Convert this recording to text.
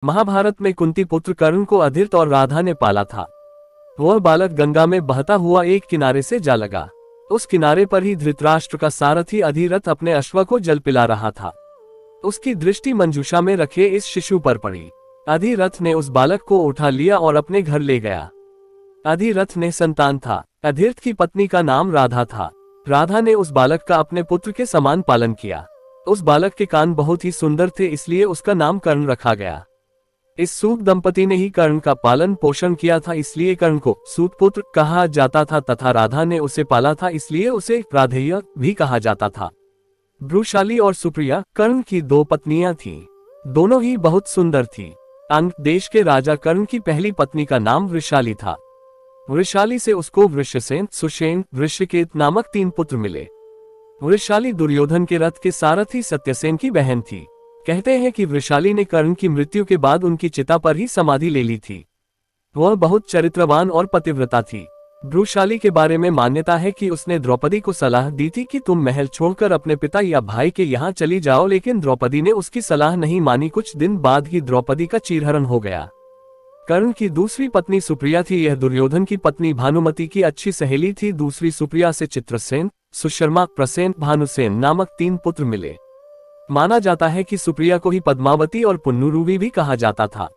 महाभारत में कुंती पुत्र कर्ण को अधिरथ और राधा ने पाला था। वह बालक गंगा में बहता हुआ एक किनारे से जा लगा। उस किनारे पर ही धृतराष्ट्र का सारथी अधिरथ अपने अश्व को जल पिला रहा था। उसकी दृष्टि मंजूषा में रखे इस शिशु पर पड़ी। अधिरथ ने उस बालक को उठा लिया और अपने घर ले गया। अधिरथ ने संतान था। अधिरथ की पत्नी का नाम राधा था। राधा ने उस बालक का अपने पुत्र के समान पालन किया। उस बालक के कान बहुत ही सुंदर थे, इसलिए उसका नाम कर्ण रखा गया। इस सूत दंपति ने ही कर्ण का पालन पोषण किया था, इसलिए कर्ण को सूत पुत्र कहा जाता था तथा राधा ने उसे पाला था, इसलिए उसे राधेय भी कहा जाता था। भ्रूशाली और सुप्रिया कर्ण की दो पत्नियां थीं। दोनों ही बहुत सुंदर थीं। अंग देश के राजा कर्ण की पहली पत्नी का नाम वृषाली था। वृषाली से उसको वृषसेन, सुषेण, वृषकेत नामक 3 पुत्र मिले। वृषाली दुर्योधन के रथ के सारथी सत्यसेन की बहन थी। कहते हैं कि वृषाली ने कर्ण की मृत्यु के बाद उनकी चिता पर ही समाधि ले ली थी। वह बहुत चरित्रवान और पतिव्रता थी। भ्रूशाली के बारे में मान्यता है कि उसने द्रौपदी को सलाह दी थी कि तुम महल छोड़कर अपने पिता या भाई के यहाँ चली जाओ, लेकिन द्रौपदी ने उसकी सलाह नहीं मानी। कुछ दिन बाद ही द्रौपदी का चीरहरण हो गया। कर्ण की दूसरी पत्नी सुप्रिया थी। यह दुर्योधन की पत्नी भानुमति की अच्छी सहेली थी। दूसरी सुप्रिया से चित्रसेन, सुशर्मा, प्रसेन, भानुसेन नामक 3 पुत्र मिले। माना जाता है कि सुप्रिया को ही पद्मावती और पुन्नुरूवी भी कहा जाता था।